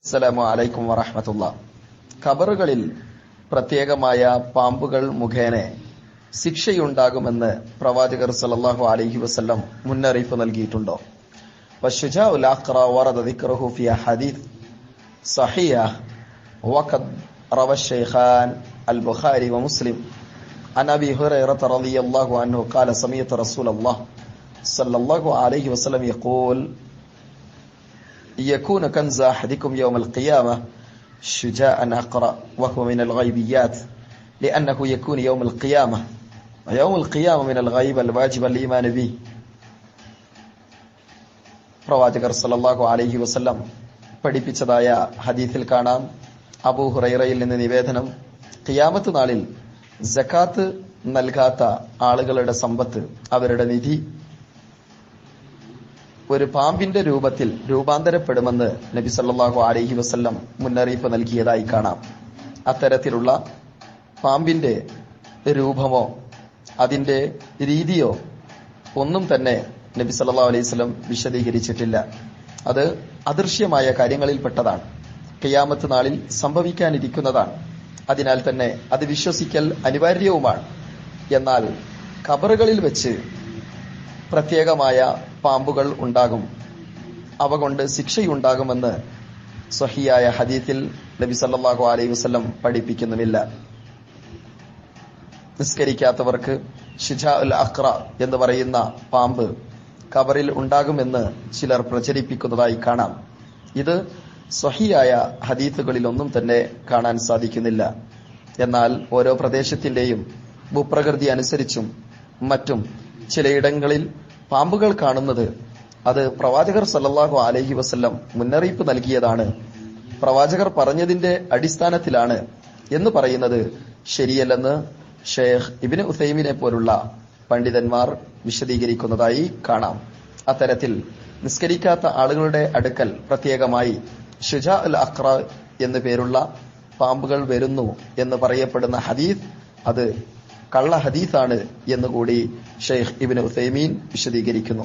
അസ്സലാമു അലൈക്കും വറഹ്മത്തുള്ളാഹി. ഖബറുകളിൽ പ്രത്യേകമായ പാമ്പുകൾ മുഖേന ശിക്ഷയുണ്ടാകുമെന്ന് പ്രവാചകർ സല്ലല്ലാഹു അലൈഹി വസല്ലം മുന്നറിയിപ്പ് നൽകിയിട്ടുണ്ടോ? വശുജാഉൽ അഖ്റ വറദ ദിക്റുഹു ഫി ഹദീസ് സഹിഹ വഖദ് റവ الشيخان البخاري ومسلم عن ابي هريره رضي الله عنه قال سمعت رسول الله صلى الله عليه وسلم يقول يكون كنز أحدكم يوم القيامة شجاعا أقرأ وهو من الغيبيات لأنه يكون يوم القيامة ويوم القيامة من الغيب الواجب الإيمان به. പ്രവാചകർ സല്ലല്ലാഹു അലൈഹി വസല്ലം പഠിപ്പിച്ചതായ ഹദീസിൽ കാണാം, അബൂ ഹുറൈറയിൽ നിന്ന് നിവേദനം, ഖിയാമത്ത് നാളിൽ സകാത്ത് നൽകാത്ത ആളുകളുടെ സമ്പത്ത്, അവരുടെ നിധി ഒരു പാമ്പിന്റെ രൂപത്തിൽ രൂപാന്തരപ്പെടുമെന്ന് നബി സല്ലല്ലാഹു അലൈഹി വസല്ലം മുന്നറിയിപ്പ് നൽകിയതായി കാണാം. അത്തരത്തിലുള്ള പാമ്പിന്റെ രൂപമോ അതിന്റെ രീതിയോ ഒന്നും തന്നെ നബി സല്ലല്ലാഹു അലൈഹി വസല്ലം വിശദീകരിച്ചിട്ടില്ല. അത് അദൃശ്യമായ കാര്യങ്ങളിൽപ്പെട്ടതാണ്, ഖിയാമത്ത് നാളിൽ സംഭവിക്കാനിരിക്കുന്നതാണ്. അതിനാൽ തന്നെ അത് വിശ്വസിക്കൽ അനിവാര്യവുമാണ്. എന്നാൽ ഖബറുകളിൽ വെച്ച് പ്രത്യേകമായ പാമ്പുകൾ ഉണ്ടാകും, അവ കൊണ്ട് ശിക്ഷയുണ്ടാകുമെന്ന് സ്വഹിയായ ഹദീസിൽ നബി സല്ലല്ലാഹു അലൈഹി വസല്ലം പഠിപ്പിക്കുന്നുമില്ല. നിസ്കരിക്കാത്തവർക്ക് ശുജാഉൽ അഖ്റ എന്ന് പറയുന്ന പാമ്പ് ഖബറിൽ ഉണ്ടാകുമെന്ന് ചിലർ പ്രചരിപ്പിക്കുന്നതായി കാണാം. ഇത് സ്വഹിയായ ഹദീസുകളിലൊന്നും തന്നെ കാണാൻ സാധിക്കുന്നില്ല. എന്നാൽ ഓരോ പ്രദേശത്തിന്റെയും ഭൂപ്രകൃതി അനുസരിച്ചും മറ്റും ചിലയിടങ്ങളിൽ പാമ്പുകൾ കാണുന്നത് അത് പ്രവാചകർ സല്ലല്ലാഹു അലൈഹി വസല്ലം മുന്നറിയിപ്പ് നൽകിയതാണ്, പ്രവാചകർ പറഞ്ഞതിന്റെ അടിസ്ഥാനത്തിലാണ് എന്ന് പറയുന്നത് ശരിയല്ലെന്ന് ഷെയ്ഖ് ഇബ്നു ഉസൈമിനെ പോലുള്ള പണ്ഡിതന്മാർ വിശദീകരിക്കുന്നതായി കാണാം. അത്തരത്തിൽ നിസ്കരിക്കാത്ത ആളുകളുടെ അടുക്കൽ പ്രത്യേകമായി ശുജാഉൽ അഖ്റ എന്നു പേരുള്ള പാമ്പുകൾ വരുന്നു എന്ന് പറയപ്പെടുന്ന ഹദീസ് അത് കള്ള ഹദീസാണ് എന്നുകൂടി ഷെയ്ഖ് ഇബ്നു ഉസൈമീൻ വിശദീകരിക്കുന്നു.